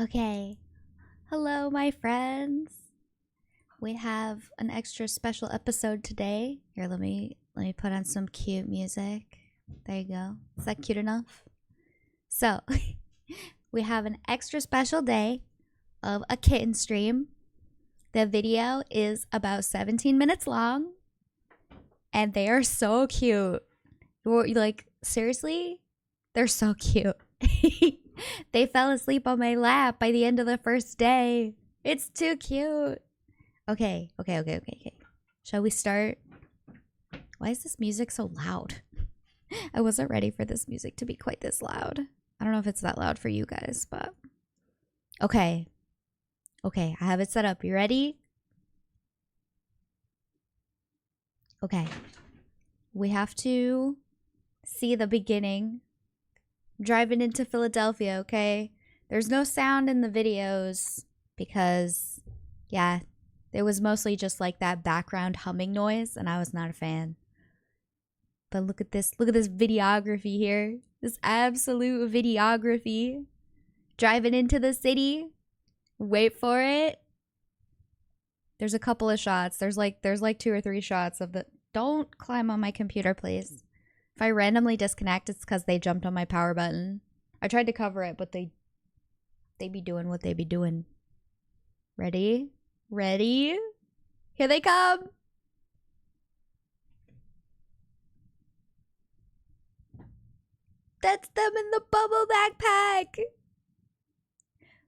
Okay. Hello, my friends. We have an extra special episode today. Here, let me put on some cute music. There you go. Is that cute enough? So, we have an extra special day of a kitten stream. The video is about 17 minutes long, and they are so cute. Like, seriously? They're so cute. They fell asleep on my lap by the end of the first day. It's too cute. Okay. Shall we start? Why is this music so loud? I wasn't ready for this music to be quite this loud. I don't know if it's that loud for you guys, but... Okay, I have it set up. You ready? Okay. We have to see the beginning. Driving into Philadelphia, okay? There's no sound in the videos because, yeah, it was mostly just like that background humming noise, and I was not a fan. But look at this videography here. This absolute videography. Driving into the city. Wait for it. There's a couple of shots. There's like 2 or 3 shots of the... Don't climb on my computer, please. If I randomly disconnect, it's because they jumped on my power button. I tried to cover it, but they be doing what they be doing. Ready? Ready? Here they come! That's them in the bubble backpack!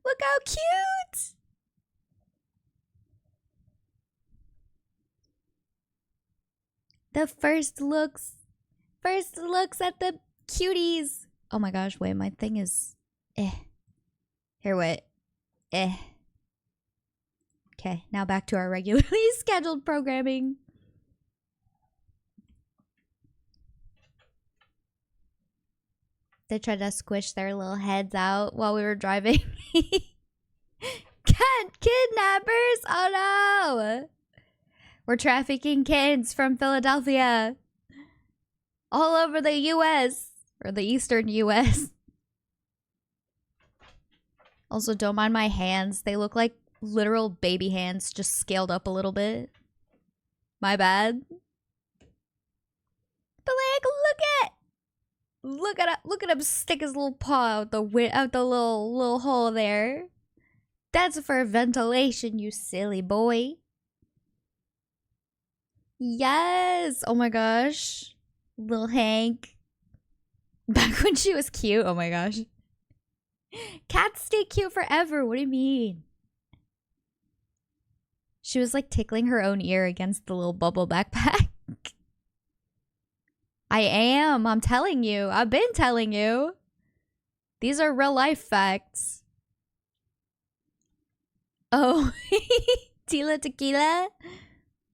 Look how cute! The first looks at the cuties. Oh my gosh, wait, my thing is Here, wait. Okay, now back to our regularly scheduled programming. They tried to squish their little heads out while we were driving. Kidnappers! Oh no! We're trafficking kids from Philadelphia. All over the U.S. or the eastern U.S. Also, don't mind my hands. They look like literal baby hands, just scaled up a little bit. My bad. But like, look at him stick his little paw out the little hole there. That's for ventilation, you silly boy. Yes. Oh my gosh. Little Hank. Back when she was cute. Oh my gosh. Cats stay cute forever. What do you mean? She was like tickling her own ear against the little bubble backpack. I am. I'm telling you. I've been telling you. These are real life facts. Oh. Tila tequila.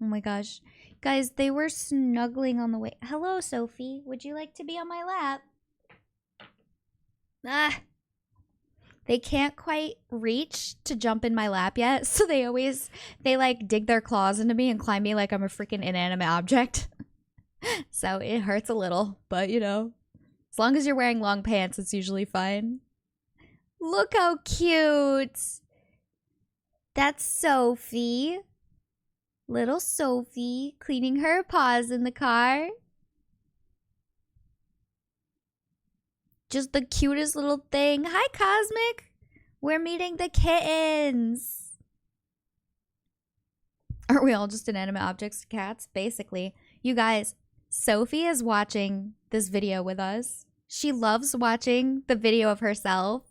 Oh my gosh. Guys, they were snuggling on the way. Hello, Sophie. Would you like to be on my lap? Ah. They can't quite reach to jump in my lap yet, so they like dig their claws into me and climb me like I'm a freaking inanimate object. So it hurts a little, but you know, as long as you're wearing long pants, it's usually fine. Look how cute. That's Sophie. Little Sophie cleaning her paws in the car. Just the cutest little thing. Hi, Cosmic. We're meeting the kittens. Aren't we all just inanimate objects to cats? Basically. You guys, Sophie is watching this video with us. She loves watching the video of herself.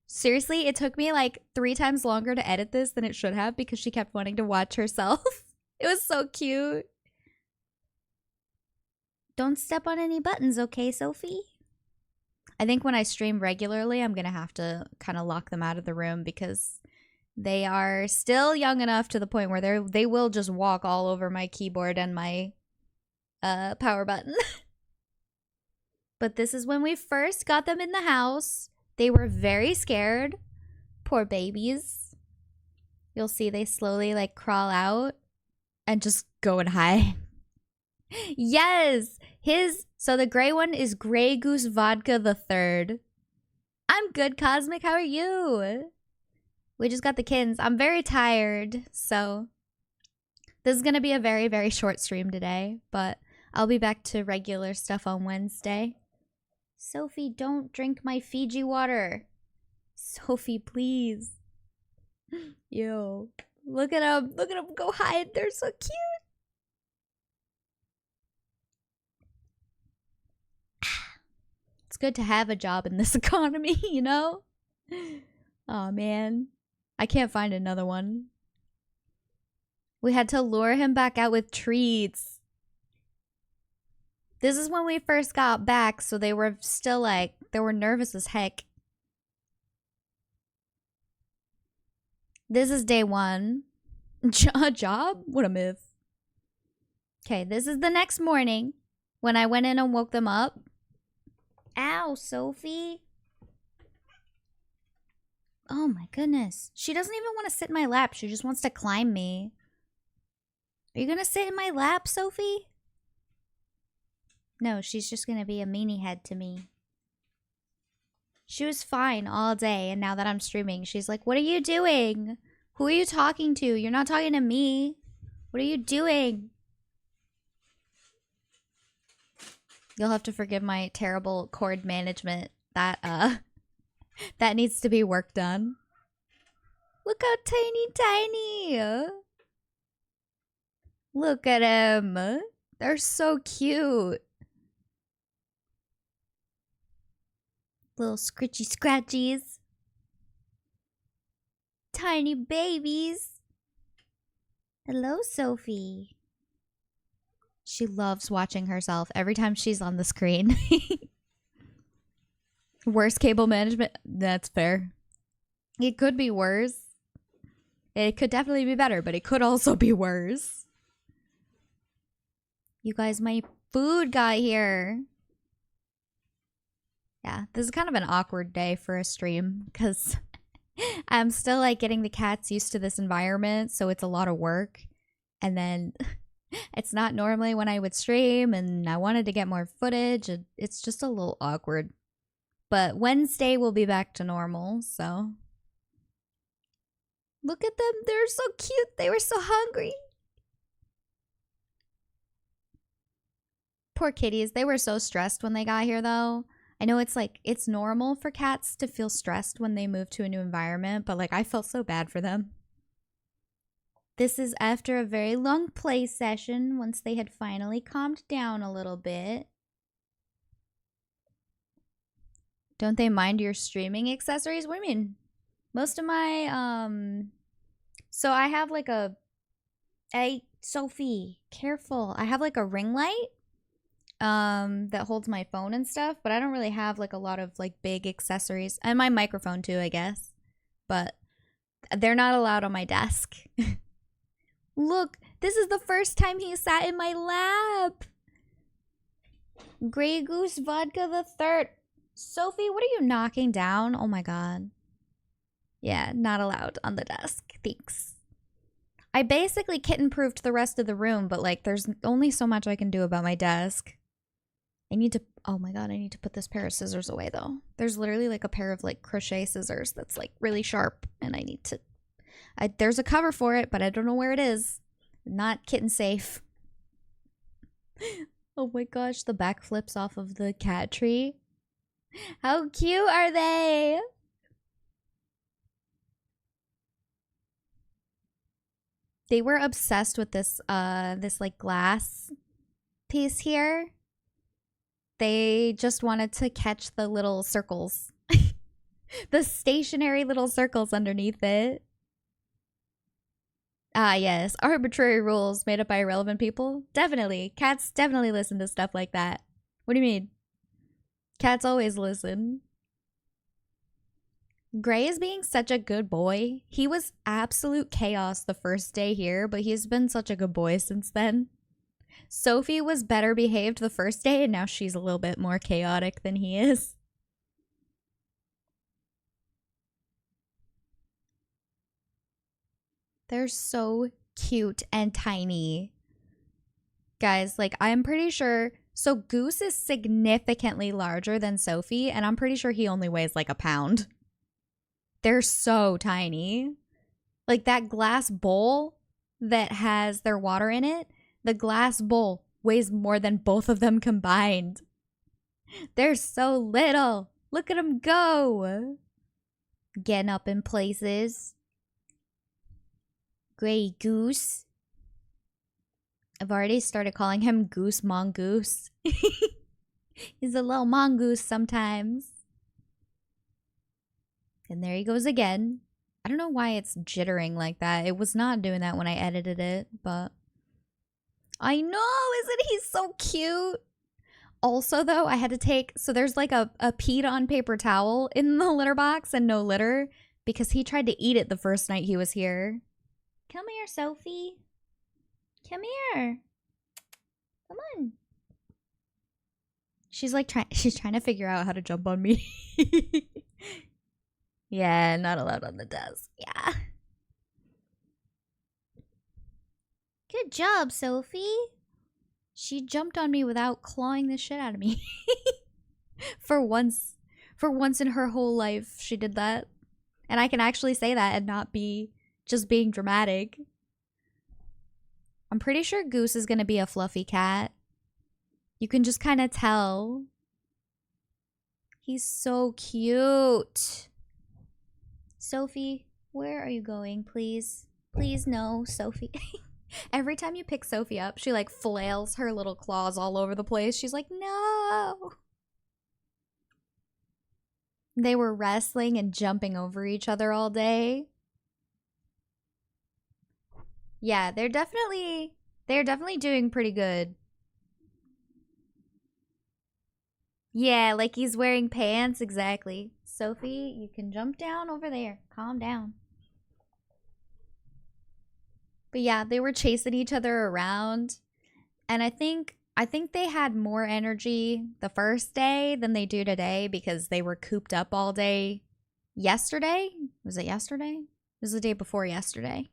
Seriously, it took me like 3 times longer to edit this than it should have because she kept wanting to watch herself. It was so cute. Don't step on any buttons, okay, Sophie? I think when I stream regularly, I'm going to have to kind of lock them out of the room because they are still young enough to the point where they will just walk all over my keyboard and my power button. But this is when we first got them in the house. They were very scared. Poor babies. You'll see they slowly like crawl out and just go and hide. Yes! So the gray one is Grey Goose Vodka the Third. I'm good, Cosmic. How are you? We just got the kittens. I'm very tired, so this is going to be a very, very short stream today, but I'll be back to regular stuff on Wednesday. Sophie, don't drink my Fiji water. Sophie, please. Yo, look at them. Look at them go hide. They're so cute. It's good to have a job in this economy, you know? Oh, man. I can't find another one. We had to lure him back out with treats. This is when we first got back, so they were still like, they were nervous as heck. This is day 1. A job? What a myth. Okay, this is the next morning when I went in and woke them up. Ow, Sophie. Oh my goodness. She doesn't even want to sit in my lap. She just wants to climb me. Are you gonna sit in my lap, Sophie? No, she's just gonna be a meanie head to me. She was fine all day, and now that I'm streaming, she's like, what are you doing? Who are you talking to? You're not talking to me. What are you doing? You'll have to forgive my terrible cord management. That needs to be worked on. Look how tiny. Look at him. They're so cute. Little scritchy scratchies. Tiny babies. Hello, Sophie. She loves watching herself every time she's on the screen. Worst cable management? That's fair. It could be worse. It could definitely be better, but it could also be worse. You guys, my food got here. Yeah, this is kind of an awkward day for a stream because I'm still like getting the cats used to this environment, so it's a lot of work. And then it's not normally when I would stream, and I wanted to get more footage. It's just a little awkward. But Wednesday will be back to normal, so. Look at them. They're so cute. They were so hungry. Poor kitties. They were so stressed when they got here, though. I know it's like, it's normal for cats to feel stressed when they move to a new environment, but like I felt so bad for them. This is after a very long play session once they had finally calmed down a little bit. Don't they mind your streaming accessories? What do you mean? Most of my, so I have like hey, Sophie, careful. I have like a ring light. That holds my phone and stuff, but I don't really have like a lot of like big accessories, and my microphone too, I guess, but they're not allowed on my desk. Look, this is the first time he sat in my lap. Grey Goose Vodka the Third. Sophie, what are you knocking down? Oh my god. Yeah, not allowed on the desk. Thanks. I basically kitten-proofed the rest of the room, but like there's only so much I can do about my desk. I need to, oh my god, I need to put this pair of scissors away though. There's literally like a pair of like crochet scissors that's like really sharp, and I need to, there's a cover for it, but I don't know where it is. Not kitten safe. Oh my gosh, the back flips off of the cat tree. How cute are they? They were obsessed with this, this like glass piece here. They just wanted to catch the little circles. The stationary little circles underneath it. Ah, yes. Arbitrary rules made up by irrelevant people. Definitely. Cats definitely listen to stuff like that. What do you mean? Cats always listen. Gray is being such a good boy. He was absolute chaos the first day here, but he's been such a good boy since then. Sophie was better behaved the first day, and now she's a little bit more chaotic than he is. They're so cute and tiny. Guys, like, I'm pretty sure... So Goose is significantly larger than Sophie, and I'm pretty sure he only weighs like a pound. They're so tiny. Like that glass bowl that has their water in it, the glass bowl weighs more than both of them combined. They're so little. Look at them go. Getting up in places. Gray Goose. I've already started calling him Goose Mongoose. He's a little mongoose sometimes. And there he goes again. I don't know why it's jittering like that. It was not doing that when I edited it, but I know, isn't he so cute? Also, though, I had to take, so there's like a peed on paper towel in the litter box and no litter because he tried to eat it the first night he was here. Come here, Sophie. Come here. Come on. She's like she's trying to figure out how to jump on me. Yeah, not allowed on the desk. Yeah. Good job, Sophie. She jumped on me without clawing the shit out of me. For once in her whole life, she did that. And I can actually say that and not be just being dramatic. I'm pretty sure Goose is gonna be a fluffy cat. You can just kind of tell. He's so cute. Sophie, where are you going, please? Please, no, Sophie. Every time you pick Sophie up, she like flails her little claws all over the place. She's like, no. They were wrestling and jumping over each other all day. Yeah, they're definitely doing pretty good. Yeah, like he's wearing pants, exactly. Sophie, you can jump down over there. Calm down. But yeah, they were chasing each other around. And I think they had more energy the first day than they do today because they were cooped up all day yesterday. Was it yesterday? It was the day before yesterday.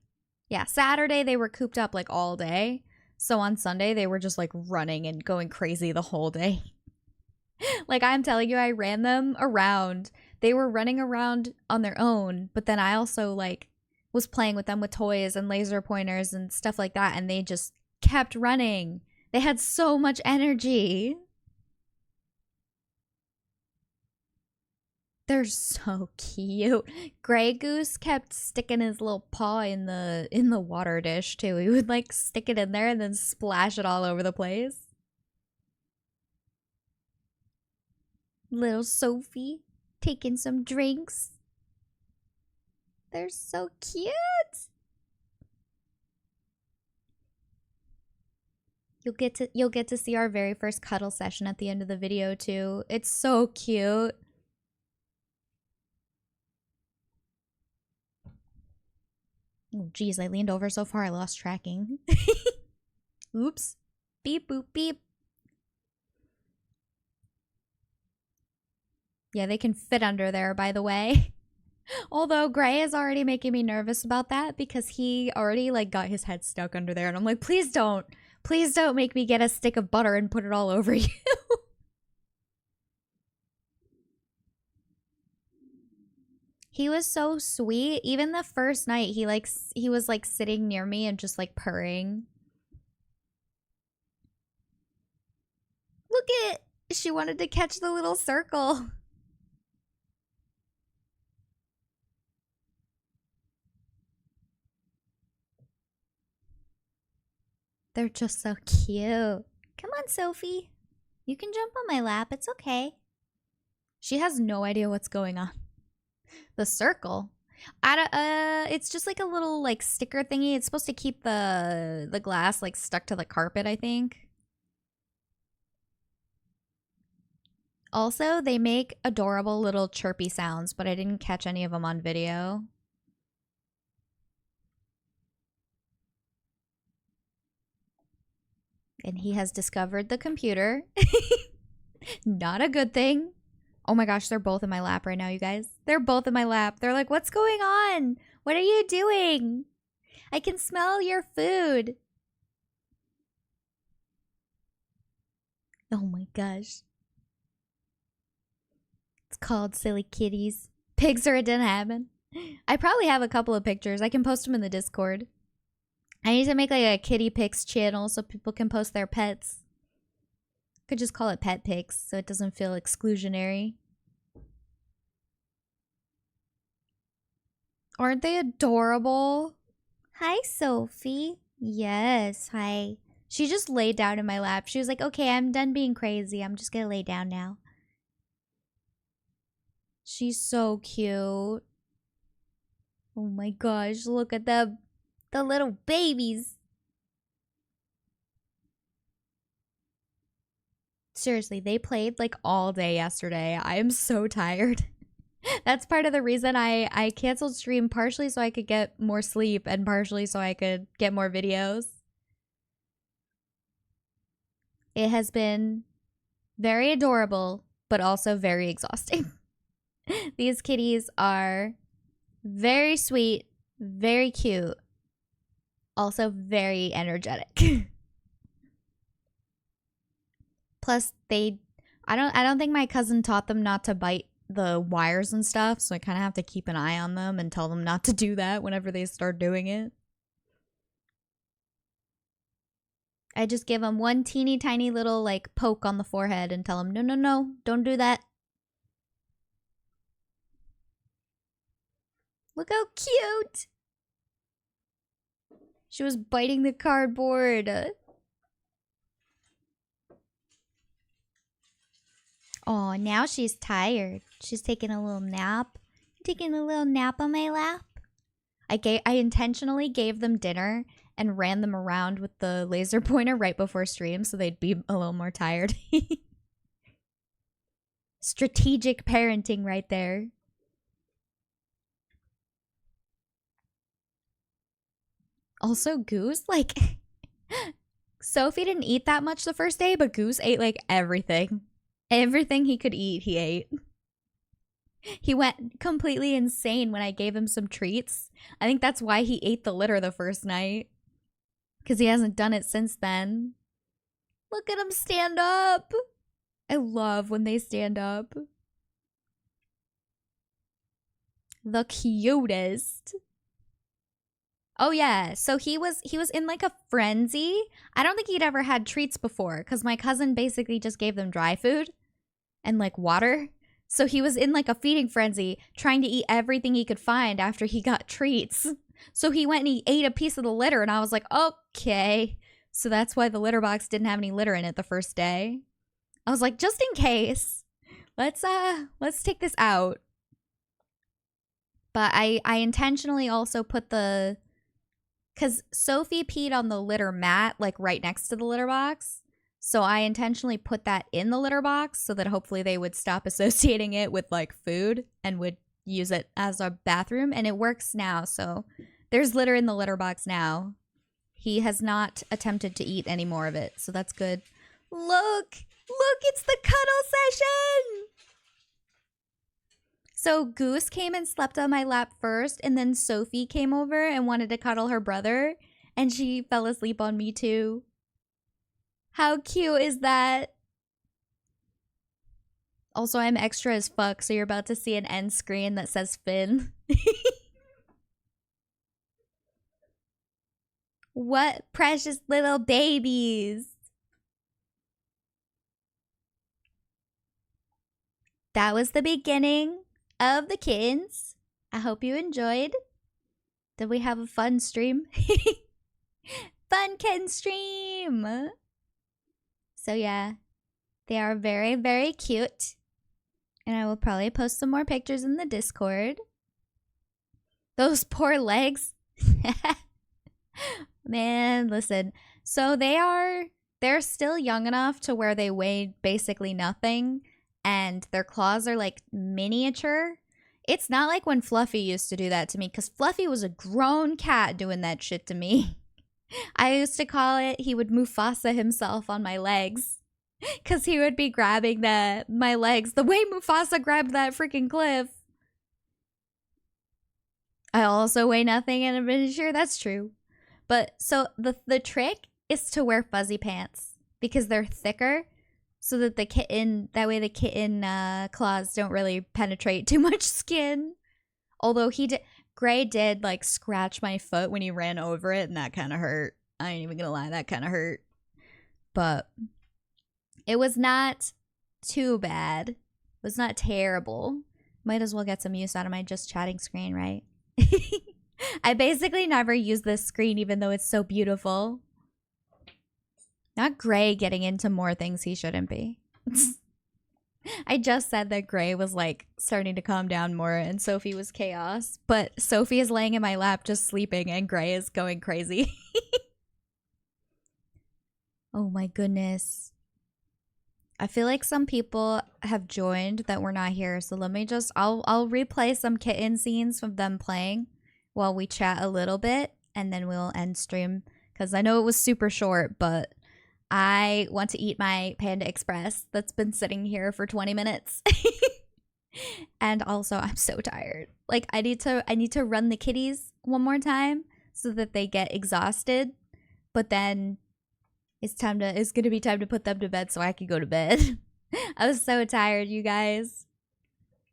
Yeah, Saturday they were cooped up like all day. So on Sunday they were just like running and going crazy the whole day. Like I'm telling you, I ran them around. They were running around on their own, but then I also like was playing with them with toys and laser pointers and stuff like that, and they just kept running. They had so much energy. They're so cute. Gray Goose kept sticking his little paw in the water dish too. He would like stick it in there and then splash it all over the place. Little Sophie taking some drinks. They're so cute. You'll get to see our very first cuddle session at the end of the video too. It's so cute. Oh geez, I leaned over so far I lost tracking. Oops. Beep boop beep. Yeah, they can fit under there, by the way. Although Gray is already making me nervous about that because he already like got his head stuck under there and I'm like, please don't make me get a stick of butter and put it all over you. He was so sweet. Even the first night he was like sitting near me and just like purring. Look at it. She wanted to catch the little circle. They're just so cute. Come on, Sophie. You can jump on my lap. It's okay. She has no idea what's going on. The circle? It's just like a little like sticker thingy. It's supposed to keep the glass like stuck to the carpet, I think. Also, they make adorable little chirpy sounds, but I didn't catch any of them on video. And he has discovered the computer. Not a good thing. Oh my gosh, they're both in my lap right now, you guys. They're both in my lap. They're like, what's going on? What are you doing? I can smell your food. Oh my gosh. It's called Silly Kitties. Pigs or it didn't happen. I probably have a couple of pictures. I can post them in the Discord. I need to make like a kitty pics channel so people can post their pets. Could just call it pet pics so it doesn't feel exclusionary. Aren't they adorable? Hi, Sophie. Yes, hi. She just laid down in my lap. She was like, okay, I'm done being crazy. I'm just gonna lay down now. She's so cute. Oh my gosh, look at them. The little babies. Seriously, they played like all day yesterday. I am so tired. That's part of the reason I canceled stream, partially so I could get more sleep and partially so I could get more videos. It has been very adorable, but also very exhausting. These kitties are very sweet, very cute, also very energetic. Plus, I don't think my cousin taught them not to bite the wires and stuff, so I kind of have to keep an eye on them and tell them not to do that whenever they start doing it. I just give them one teeny tiny little like poke on the forehead and tell them, no, no, no, don't do that. Look how cute. She was biting the cardboard. Oh, now she's tired. She's taking a little nap. Taking a little nap on my lap. I intentionally gave them dinner and ran them around with the laser pointer right before stream so they'd be a little more tired. Strategic parenting right there. Also, Goose, like, Sophie didn't eat that much the first day, but Goose ate like everything. Everything he could eat, he ate. He went completely insane when I gave him some treats. I think that's why he ate the litter the first night. Because he hasn't done it since then. Look at him stand up. I love when they stand up. The cutest. Oh yeah, so he was in like a frenzy. I don't think he'd ever had treats before because my cousin basically just gave them dry food and like water. So he was in like a feeding frenzy trying to eat everything he could find after he got treats. So he went and he ate a piece of the litter and I was like, okay. So that's why the litter box didn't have any litter in it the first day. I was like, just in case, let's take this out. But I intentionally also put because Sophie peed on the litter mat, like right next to the litter box. So I intentionally put that in the litter box so that hopefully they would stop associating it with like food and would use it as a bathroom. And it works now. So there's litter in the litter box now. He has not attempted to eat any more of it. So that's good. Look, it's the cuddle session. So Goose came and slept on my lap first, and then Sophie came over and wanted to cuddle her brother, and she fell asleep on me too. How cute is that? Also, I'm extra as fuck, so you're about to see an end screen that says Finn. What precious little babies. That was the beginning of the kittens. I hope you enjoyed. Did we have a fun stream? Fun kitten stream. So yeah, they are very, very cute. And I will probably post some more pictures in the Discord. Those poor legs. Man, listen. So they're still young enough to where they weigh basically nothing. And their claws are like miniature. It's not like when Fluffy used to do that to me, because Fluffy was a grown cat doing that shit to me. I used to call it, he would Mufasa himself on my legs. Because he would be grabbing my legs the way Mufasa grabbed that freaking cliff. I also weigh nothing in a miniature, that's true. But so the trick is to wear fuzzy pants because they're thicker. So that that way the kitten claws don't really penetrate too much skin. Although Gray did like scratch my foot when he ran over it, and that kind of hurt. I ain't even gonna lie, that kind of hurt. But it was not too bad. It was not terrible. Might as well get some use out of my just chatting screen, right? I basically never use this screen even though it's so beautiful. Not Gray getting into more things he shouldn't be. I just said that Gray was like starting to calm down more and Sophie was chaos. But Sophie is laying in my lap just sleeping and Gray is going crazy. Oh my goodness. I feel like some people have joined that were not here. So let me just, I'll replay some kitten scenes from them playing while we chat a little bit. And then we'll end stream. Because I know it was super short, but I want to eat my Panda Express that's been sitting here for 20 minutes. And also I'm so tired. Like I need to run the kitties one more time so that they get exhausted. But then it's gonna be time to put them to bed so I can go to bed. I was so tired, you guys.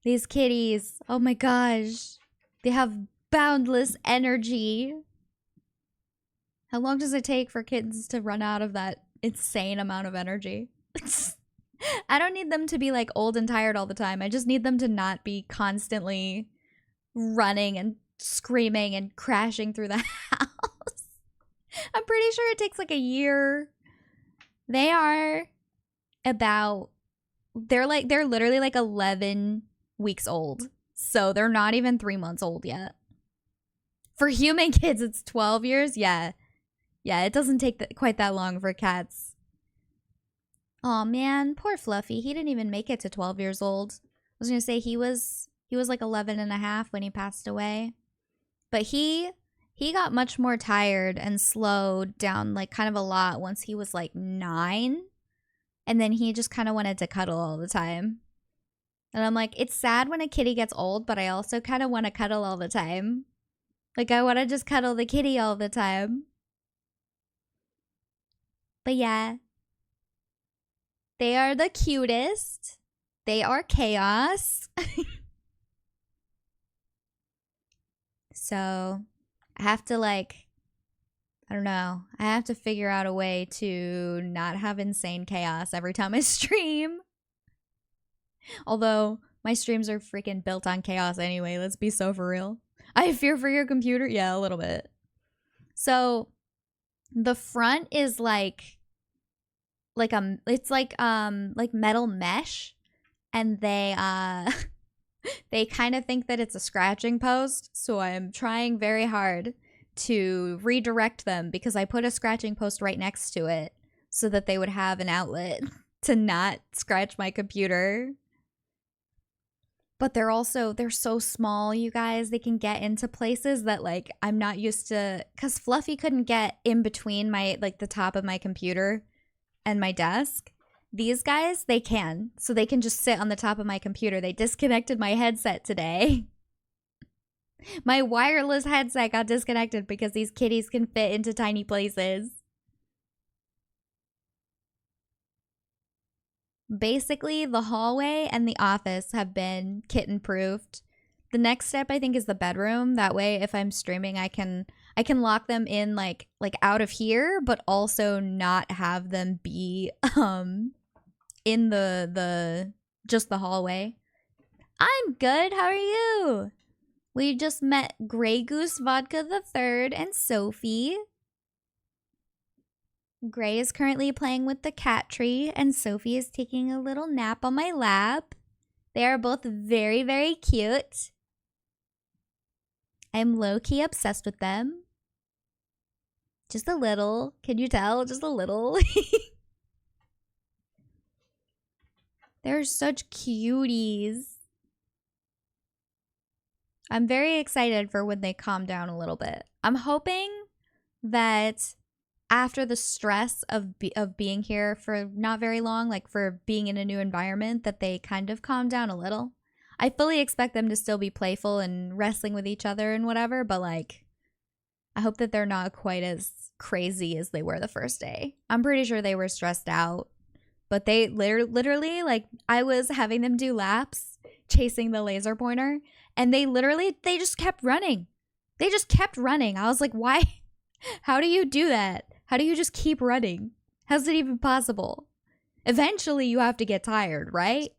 These kitties, oh my gosh. They have boundless energy. How long does it take for kittens to run out of that insane amount of energy? I don't need them to be like old and tired all the time. I just need them to not be constantly running and screaming and crashing through the house. I'm pretty sure it takes like a year. They are they're literally like 11 weeks old. So they're not even 3 months old yet. For human kids, it's 12 years. Yeah. Yeah, it doesn't take quite that long for cats. Oh man, poor Fluffy. He didn't even make it to 12 years old. I was going to say he was like 11 and a half when he passed away. But he got much more tired and slowed down like kind of a lot once he was like 9. And then he just kind of wanted to cuddle all the time. And I'm like, it's sad when a kitty gets old, but I also kind of want to cuddle all the time. Like I want to just cuddle the kitty all the time. But yeah. They are the cutest. They are chaos. So I have to like, I don't know. I have to figure out a way to not have insane chaos every time I stream. Although my streams are freaking built on chaos anyway. Let's be so for real. I fear for your computer. Yeah, a little bit. So the front is like metal mesh, and they they kind of think that it's a scratching post. So I'm trying very hard to redirect them because I put a scratching post right next to it so that they would have an outlet to not scratch my computer. But they're so small, you guys. They can get into places that like I'm not used to, because Fluffy couldn't get in between my like the top of my computer and my desk. These guys, they can. So they can just sit on the top of my computer. They disconnected my headset today. My wireless headset got disconnected because these kitties can fit into tiny places. Basically, the hallway and the office have been kitten proofed. The next step I think is the bedroom. That way if I'm streaming I can lock them in like out of here, but also not have them be in the just the hallway. I'm good. How are you? We just met Grey Goose Vodka the Third and Sophie. Gray is currently playing with the cat tree, and Sophie is taking a little nap on my lap. They are both very, very cute. I'm low-key obsessed with them. Just a little. Can you tell? Just a little. They're such cuties. I'm very excited for when they calm down a little bit. I'm hoping that after the stress of being here for not very long, like for being in a new environment, that they kind of calm down a little. I fully expect them to still be playful and wrestling with each other and whatever, but like, I hope that they're not quite as crazy as they were the first day. I'm pretty sure they were stressed out, but they literally, like, I was having them do laps chasing the laser pointer. And they just kept running. They just kept running. I was like, why? How do you do that? How do you just keep running? How's it even possible? Eventually, you have to get tired, right?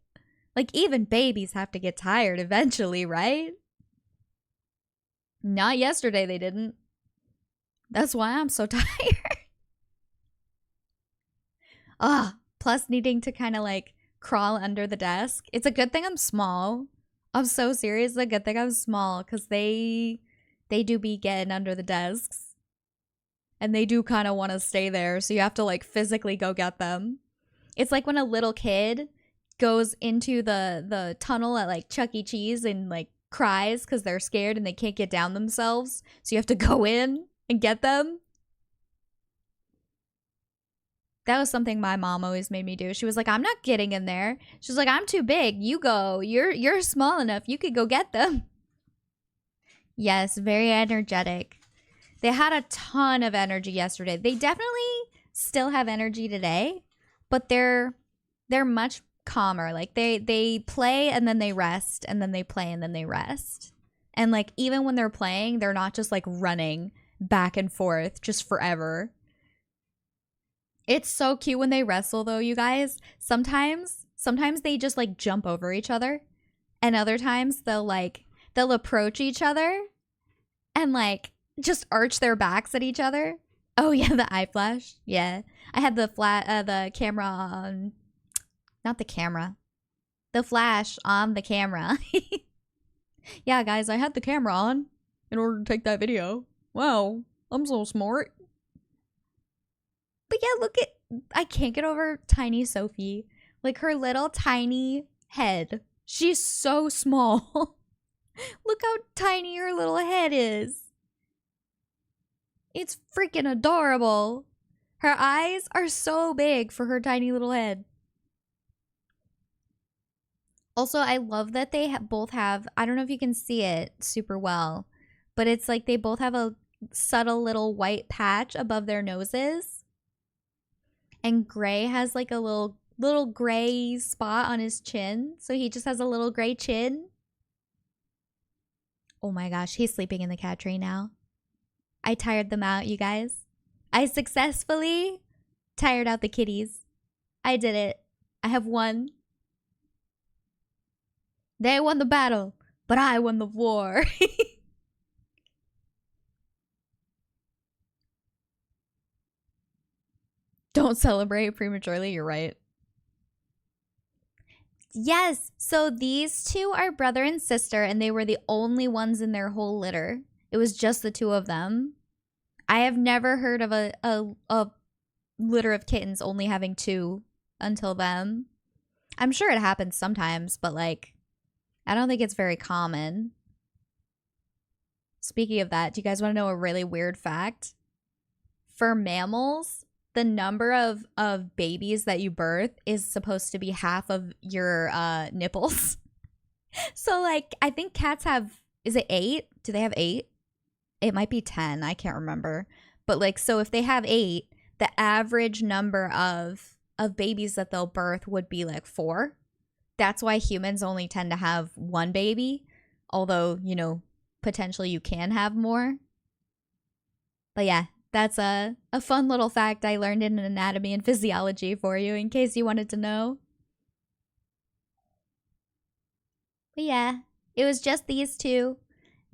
Like, even babies have to get tired eventually, right? Not yesterday, they didn't. That's why I'm so tired. Plus needing to kind of like crawl under the desk. It's a good thing I'm small. I'm so serious. It's a good thing I'm small because they do be getting under the desks. And they do kind of want to stay there. So you have to like physically go get them. It's like when a little kid goes into the tunnel at like Chuck E. Cheese and like cries because they're scared and they can't get down themselves. So you have to go in and get them. That was something my mom always made me do. She was like, I'm not getting in there. She was like, I'm too big. You go. You're small enough. You could go get them. Yes, very energetic. They had a ton of energy yesterday. They definitely still have energy today, but they're much calmer. Like they play and then they rest and then they play and then they rest. And like even when they're playing, they're not just like running back and forth just forever. It's so cute when they wrestle though, you guys. Sometimes they just like jump over each other. And other times they'll approach each other and like just arch their backs at each other. Oh yeah, the eye flash. Yeah. I had the camera on, not the camera. The flash on the camera. Yeah, guys, I had the camera on in order to take that video. Wow, I'm so smart. But yeah, look at, I can't get over tiny Sophie. Like her little tiny head. She's so small. Look how tiny her little head is. It's freaking adorable. Her eyes are so big for her tiny little head. Also, I love that they both have, I don't know if you can see it super well, but it's like they both have a subtle little white patch above their noses. And Gray has like a little gray spot on his chin. So he just has a little gray chin. Oh my gosh, he's sleeping in the cat tree now. I tired them out, you guys. I successfully tired out the kitties. I did it. I have won. They won the battle, but I won the war. Don't celebrate prematurely, you're right. Yes, so these two are brother and sister, and they were the only ones in their whole litter. It was just the two of them. I have never heard of a litter of kittens only having two until then. I'm sure it happens sometimes, but like, I don't think it's very common. Speaking of that, do you guys want to know a really weird fact? For mammals, the number of babies that you birth is supposed to be half of your nipples. So like, I think cats have, is it 8? Do they have 8? It might be 10. I can't remember. But like, so if they have 8, the average number of babies that they'll birth would be like 4. That's why humans only tend to have 1 baby. Although, you know, potentially you can have more. But yeah, that's a fun little fact I learned in anatomy and physiology for you in case you wanted to know. But yeah, it was just these two.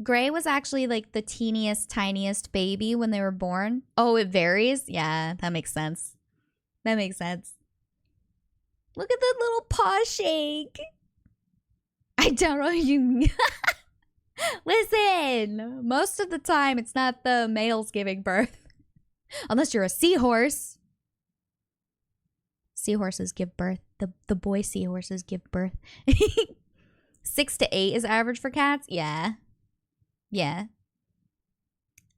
Gray was actually like the teeniest, tiniest baby when they were born. Oh, it varies? Yeah, that makes sense. That makes sense. Look at the little paw shake. I don't know you. Listen, most of the time it's not the males giving birth. Unless you're a seahorse. Seahorses give birth. The boy seahorses give birth. 6 to 8 is average for cats? Yeah. Yeah.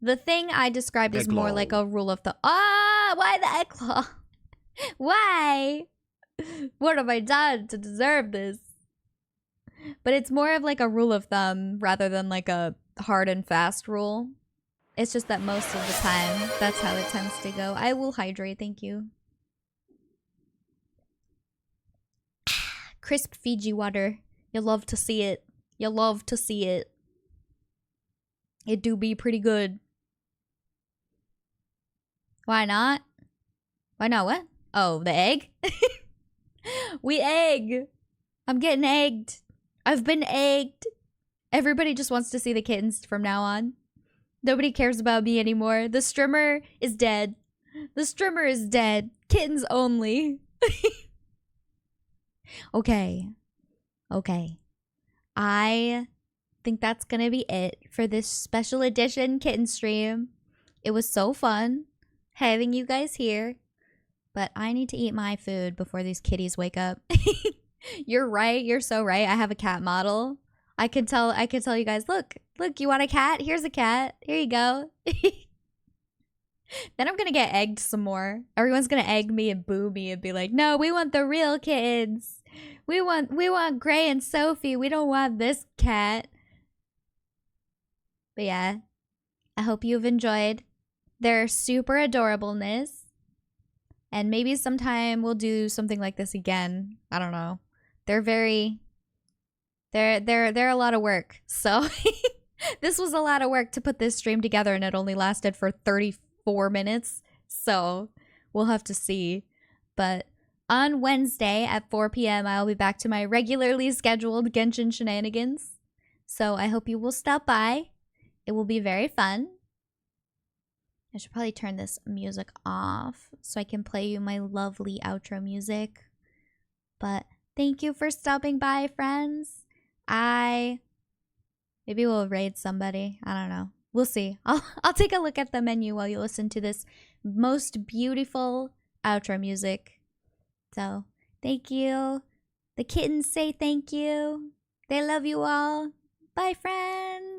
The thing I described is more like a rule of thumb. Ah, why the egg claw? Why? What have I done to deserve this? But it's more of like a rule of thumb rather than like a hard and fast rule. It's just that most of the time, that's how it tends to go. I will hydrate, thank you. Crisp Fiji water. You love to see it. You love to see it. It do be pretty good. Why not? Why not what? Oh, the egg? We egg. I'm getting egged. I've been egged. Everybody just wants to see the kittens from now on. Nobody cares about me anymore. The strimmer is dead. The strimmer is dead. Kittens only. Okay. Okay. I think that's gonna be it for this special edition kitten stream. It was so fun having you guys here, but I need to eat my food before these kitties wake up. You're right. You're so right. I have a cat model. I could tell you guys, look, you want a cat? Here's a cat. Here you go. Then I'm gonna get egged some more. Everyone's gonna egg me and boo me and be like, no, we want the real kittens. We want Gray and Sophie. We don't want this cat. But yeah, I hope you've enjoyed their super adorableness. And maybe sometime we'll do something like this again. I don't know. They're a lot of work. So this was a lot of work to put this stream together, and it only lasted for 34 minutes. So we'll have to see. But on Wednesday at 4 p.m., I'll be back to my regularly scheduled Genshin shenanigans. So I hope you will stop by. It will be very fun. I should probably turn this music off so I can play you my lovely outro music. But thank you for stopping by, friends. Maybe we'll raid somebody. I don't know. We'll see. I'll take a look at the menu while you listen to this most beautiful outro music. So, thank you. The kittens say thank you. They love you all. Bye, friends.